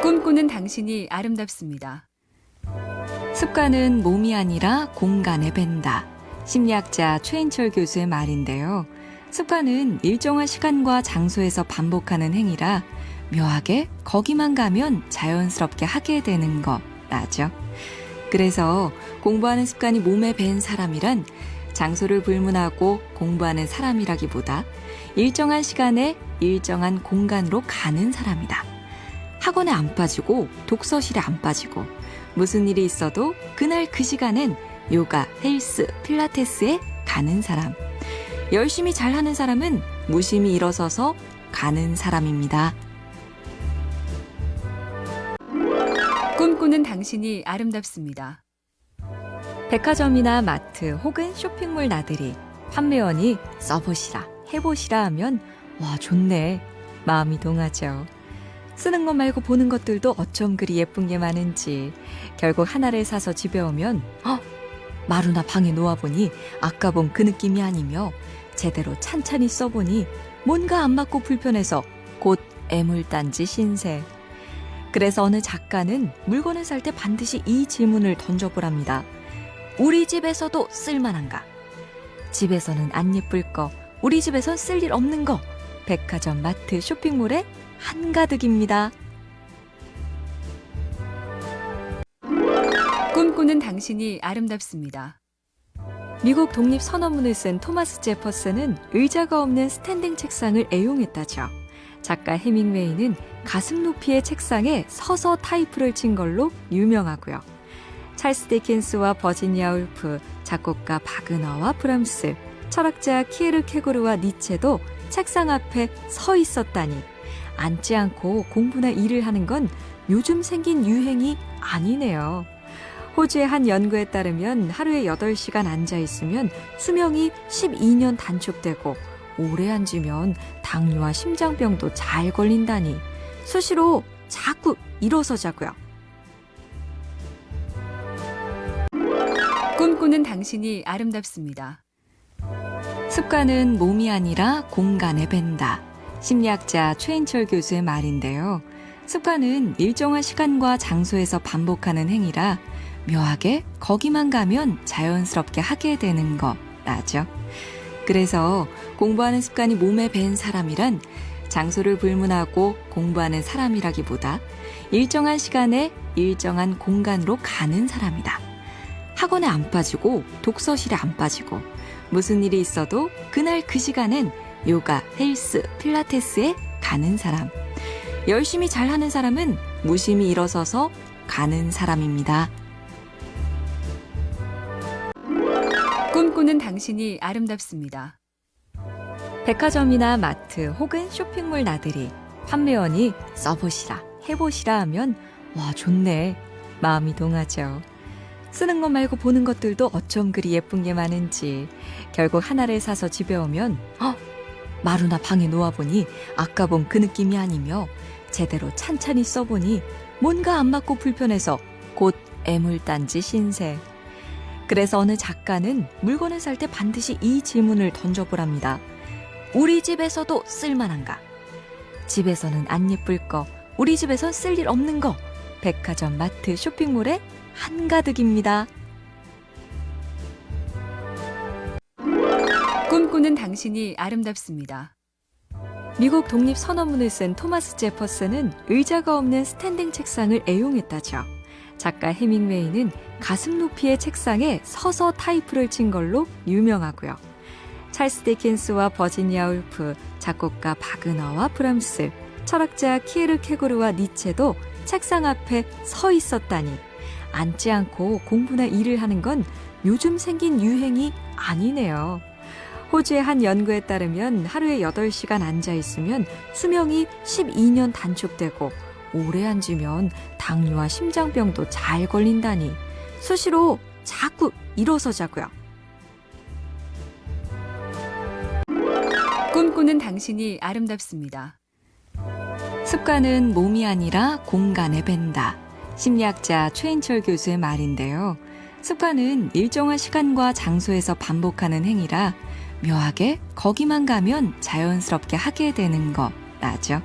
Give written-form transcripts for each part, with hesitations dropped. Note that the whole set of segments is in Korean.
꿈꾸는 당신이 아름답습니다. 습관은 몸이 아니라 공간에 밴다. 심리학자 최인철 교수의 말인데요. 습관은 일정한 시간과 장소에서 반복하는 행위라 묘하게 거기만 가면 자연스럽게 하게 되는 거라죠. 그래서 공부하는 습관이 몸에 밴 사람이란 장소를 불문하고 공부하는 사람이라기보다 일정한 시간에 일정한 공간으로 가는 사람이다. 학원에 안 빠지고 독서실에 안 빠지고 무슨 일이 있어도 그날 그 시간엔 요가, 헬스, 필라테스에 가는 사람. 열심히 잘하는 사람은 무심히 일어서서 가는 사람입니다. 꿈꾸는 당신이 아름답습니다. 백화점이나 마트 혹은 쇼핑몰 나들이 판매원이 써보시라, 해보시라 하면 와 좋네, 마음이 동하죠. 쓰는 것 말고 보는 것들도 어쩜 그리 예쁜 게 많은지 결국 하나를 사서 집에 오면 마루나 방에 놓아보니 아까 본 그 느낌이 아니며 제대로 찬찬히 써보니 뭔가 안 맞고 불편해서 곧 애물단지 신세. 그래서 어느 작가는 물건을 살 때 반드시 이 질문을 던져보랍니다. 우리 집에서도 쓸만한가? 집에서는 안 예쁠 거, 우리 집에선 쓸 일 없는 거, 백화점, 마트, 쇼핑몰에 한가득입니다. 꿈꾸는 당신이 아름답습니다. 미국 독립선언문을 쓴 토마스 제퍼슨은 의자가 없는 스탠딩 책상을 애용했다죠. 작가 해밍웨이는 가슴 높이의 책상에 서서 타이프를 친 걸로 유명하고요. 찰스 디킨스와 버지니아 울프, 작곡가 바그너와 브람스, 철학자 키에르케고르와 니체도 책상 앞에 서 있었다니 앉지 않고 공부나 일을 하는 건 요즘 생긴 유행이 아니네요. 호주의 한 연구에 따르면 하루에 8시간 앉아있으면 수명이 12년 단축되고 오래 앉으면 당뇨와 심장병도 잘 걸린다니 수시로 자꾸 일어서자고요. 꿈꾸는 당신이 아름답습니다. 습관은 몸이 아니라 공간에 밴다. 심리학자 최인철 교수의 말인데요. 습관은 일정한 시간과 장소에서 반복하는 행위라 묘하게 거기만 가면 자연스럽게 하게 되는 거라죠. 그래서 공부하는 습관이 몸에 밴 사람이란 장소를 불문하고 공부하는 사람이라기보다 일정한 시간에 일정한 공간으로 가는 사람이다. 학원에 안 빠지고 독서실에 안 빠지고 무슨 일이 있어도 그날 그 시간엔 요가, 헬스, 필라테스에 가는 사람. 열심히 잘하는 사람은 무심히 일어서서 가는 사람입니다. 꿈꾸는 당신이 아름답습니다. 백화점이나 마트 혹은 쇼핑몰 나들이 판매원이 써보시라, 해보시라 하면 와 좋네, 마음이 동하죠. 쓰는 것 말고 보는 것들도 어쩜 그리 예쁜 게 많은지 결국 하나를 사서 집에 오면 마루나 방에 놓아보니 아까 본 그 느낌이 아니며 제대로 찬찬히 써보니 뭔가 안 맞고 불편해서 곧 애물단지 신세. 그래서 어느 작가는 물건을 살 때 반드시 이 질문을 던져보랍니다. 우리 집에서도 쓸만한가? 집에서는 안 예쁠 거, 우리 집에선 쓸 일 없는 거, 백화점, 마트, 쇼핑몰에 한가득입니다. 꿈꾸는 당신이 아름답습니다. 미국 독립선언문을 쓴 토마스 제퍼슨은 의자가 없는 스탠딩 책상을 애용했다죠. 작가 해밍웨이는 가슴 높이의 책상에 서서 타이프를 친 걸로 유명하고요. 찰스 디킨스와 버지니아 울프, 작곡가 바그너와 브람스, 철학자 키에르케고르와 니체도 책상 앞에 서 있었다니 앉지 않고 공부나 일을 하는 건 요즘 생긴 유행이 아니네요. 호주의 한 연구에 따르면 하루에 8시간 앉아있으면 수명이 12년 단축되고 오래 앉으면 당뇨와 심장병도 잘 걸린다니 수시로 자꾸 일어서자고요. 꿈꾸는 당신이 아름답습니다. 습관은 몸이 아니라 공간에 밴다. 심리학자 최인철 교수의 말인데요. 습관은 일정한 시간과 장소에서 반복하는 행위라 묘하게 거기만 가면 자연스럽게 하게 되는 거라죠.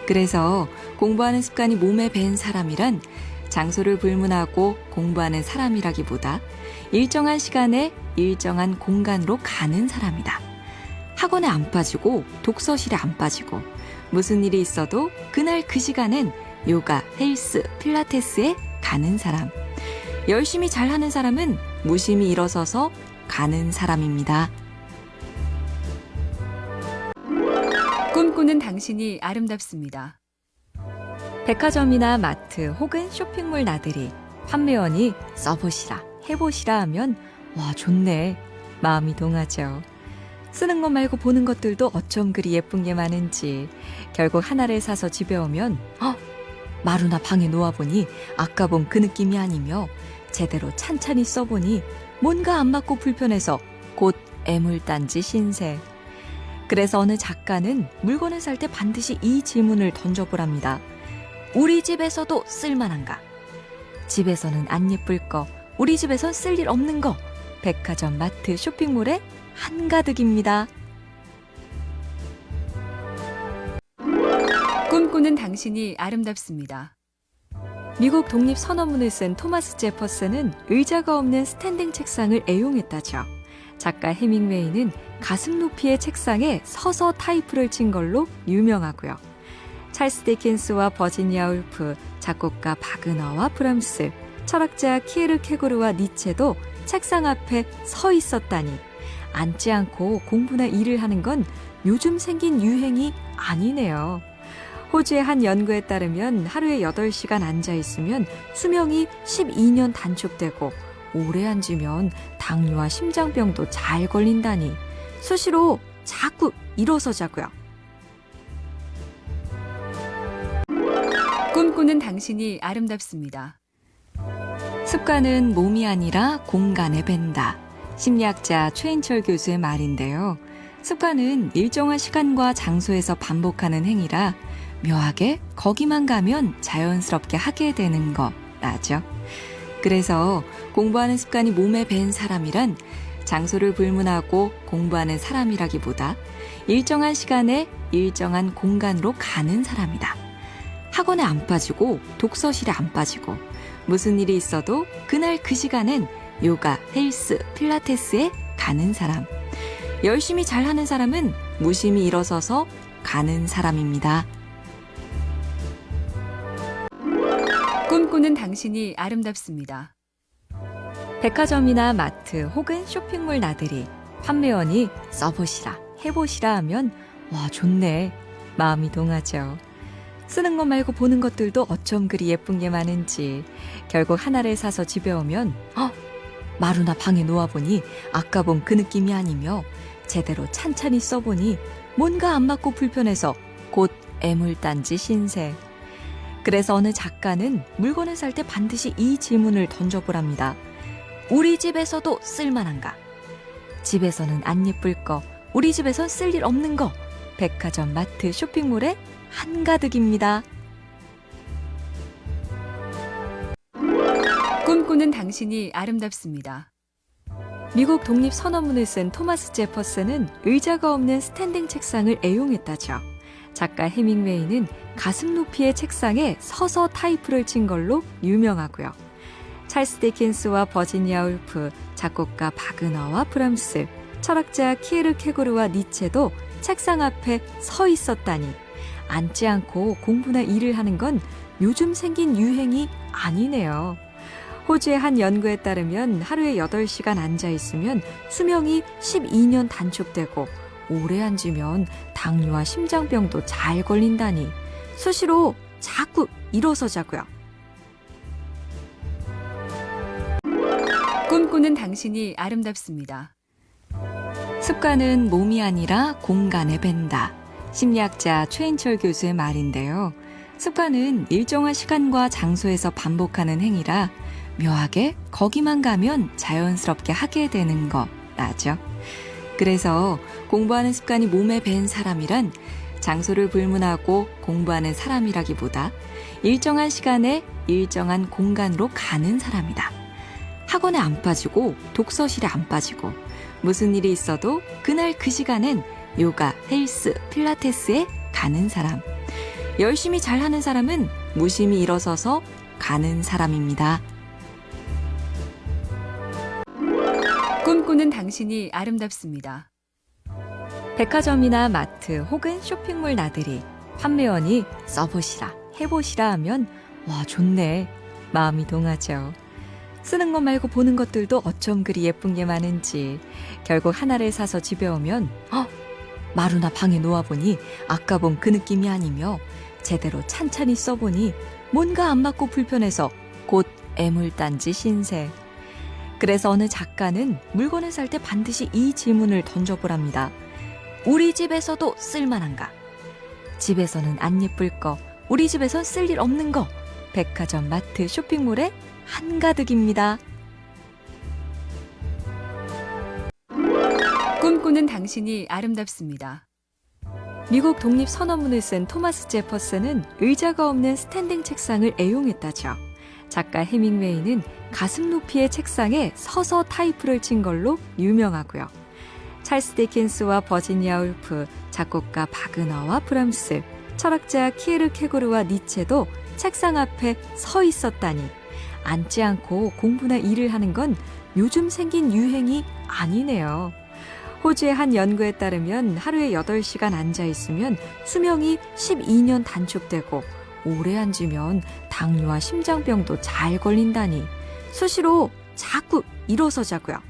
그래서 공부하는 습관이 몸에 밴 사람이란 장소를 불문하고 공부하는 사람이라기보다 일정한 시간에 일정한 공간으로 가는 사람이다. 학원에 안 빠지고 독서실에 안 빠지고 무슨 일이 있어도 그날 그 시간엔 요가, 헬스, 필라테스에 가는 사람. 열심히 잘하는 사람은 무심히 일어서서 가는 사람입니다. 꿈꾸는 당신이 아름답습니다. 백화점이나 마트 혹은 쇼핑몰 나들이 판매원이 써보시라, 해보시라 하면 와 좋네, 마음이 동하죠. 쓰는 것 말고 보는 것들도 어쩜 그리 예쁜 게 많은지 결국 하나를 사서 집에 오면 마루나 방에 놓아보니 아까 본 그 느낌이 아니며 제대로 찬찬히 써보니 뭔가 안 맞고 불편해서 곧 애물단지 신세. 그래서 어느 작가는 물건을 살 때 반드시 이 질문을 던져보랍니다. 우리 집에서도 쓸만한가? 집에서는 안 예쁠 거, 우리 집에선 쓸 일 없는 거, 백화점, 마트, 쇼핑몰에 한가득입니다. 꿈꾸는 당신이 아름답습니다. 미국 독립선언문을 쓴 토마스 제퍼슨은 의자가 없는 스탠딩 책상을 애용했다죠. 작가 해밍웨이는 가슴 높이의 책상에 서서 타이프를 친 걸로 유명하고요. 찰스 디킨스와 버지니아 울프, 작곡가 바그너와 브람스, 철학자 키에르케고르와 니체도 책상 앞에 서 있었다니 앉지 않고 공부나 일을 하는 건 요즘 생긴 유행이 아니네요. 호주의 한 연구에 따르면 하루에 8시간 앉아있으면 수명이 12년 단축되고 오래 앉으면 당뇨와 심장병도 잘 걸린다니 수시로 자꾸 일어서자고요. 꿈꾸는 당신이 아름답습니다. 습관은 몸이 아니라 공간에 밴다. 심리학자 최인철 교수의 말인데요. 습관은 일정한 시간과 장소에서 반복하는 행위라 묘하게 거기만 가면 자연스럽게 하게 되는 거라죠. 그래서 공부하는 습관이 몸에 밴 사람이란 장소를 불문하고 공부하는 사람이라기보다 일정한 시간에 일정한 공간으로 가는 사람이다. 학원에 안 빠지고 독서실에 안 빠지고 무슨 일이 있어도 그날 그 시간엔 요가, 헬스, 필라테스에 가는 사람. 열심히 잘하는 사람은 무심히 일어서서 가는 사람입니다. 꿈꾸는 당신이 아름답습니다. 백화점이나 마트 혹은 쇼핑몰 나들이 판매원이 써보시라, 해보시라 하면 와 좋네, 마음이 동하죠. 쓰는 것 말고 보는 것들도 어쩜 그리 예쁜 게 많은지 결국 하나를 사서 집에 오면 마루나 방에 놓아보니 아까 본 그 느낌이 아니며 제대로 찬찬히 써보니 뭔가 안 맞고 불편해서 곧 애물단지 신세. 그래서 어느 작가는 물건을 살 때 반드시 이 질문을 던져보랍니다. 우리 집에서도 쓸만한가? 집에서는 안 예쁠 거, 우리 집에선 쓸 일 없는 거, 백화점, 마트, 쇼핑몰에 한가득입니다. 꿈꾸는 당신이 아름답습니다. 미국 독립선언문을 쓴 토마스 제퍼슨은 의자가 없는 스탠딩 책상을 애용했다죠. 작가 해밍웨이는 가슴 높이의 책상에 서서 타이프를 친 걸로 유명하고요. 찰스 디킨스와 버지니아 울프, 작곡가 바그너와 브람스, 철학자 키에르케고르와 니체도 책상 앞에 서 있었다니 앉지 않고 공부나 일을 하는 건 요즘 생긴 유행이 아니네요. 호주의 한 연구에 따르면 하루에 8시간 앉아있으면 수명이 12년 단축되고 오래 앉으면 당뇨와 심장병도 잘 걸린다니 수시로 자꾸 일어서자고요. 꿈꾸는 당신이 아름답습니다. 습관은 몸이 아니라 공간에 밴다. 심리학자 최인철 교수의 말인데요. 습관은 일정한 시간과 장소에서 반복하는 행위라 묘하게 거기만 가면 자연스럽게 하게 되는 거라죠. 그래서 공부하는 습관이 몸에 밴 사람이란 장소를 불문하고 공부하는 사람이라기보다 일정한 시간에 일정한 공간으로 가는 사람이다. 학원에 안 빠지고 독서실에 안 빠지고 무슨 일이 있어도 그날 그 시간엔 요가, 헬스, 필라테스에 가는 사람. 열심히 잘하는 사람은 무심히 일어서서 가는 사람입니다. 꿈꾸는 당신이 아름답습니다. 백화점이나 마트 혹은 쇼핑몰 나들이 판매원이 써보시라, 해보시라 하면 와 좋네, 마음이 동하죠. 쓰는 것 말고 보는 것들도 어쩜 그리 예쁜 게 많은지 결국 하나를 사서 집에 오면 마루나 방에 놓아보니 아까 본 그 느낌이 아니며 제대로 찬찬히 써보니 뭔가 안 맞고 불편해서 곧 애물단지 신세. 그래서 어느 작가는 물건을 살 때 반드시 이 질문을 던져보랍니다. 우리 집에서도 쓸만한가? 집에서는 안 예쁠 거, 우리 집에선 쓸 일 없는 거, 백화점, 마트, 쇼핑몰에 한가득입니다. 꿈꾸는 당신이 아름답습니다. 미국 독립선언문을 쓴 토마스 제퍼슨은 의자가 없는 스탠딩 책상을 애용했다죠. 작가 해밍웨이는 가슴 높이의 책상에 서서 타이프를 친 걸로 유명하고요. 찰스 디킨스와 버지니아 울프, 작곡가 바그너와 브람스, 철학자 키에르케고르와 니체도 책상 앞에 서 있었다니 앉지 않고 공부나 일을 하는 건 요즘 생긴 유행이 아니네요. 호주의 한 연구에 따르면 하루에 8시간 앉아있으면 수명이 12년 단축되고 오래 앉으면 당뇨와 심장병도 잘 걸린다니 수시로 자꾸 일어서자고요.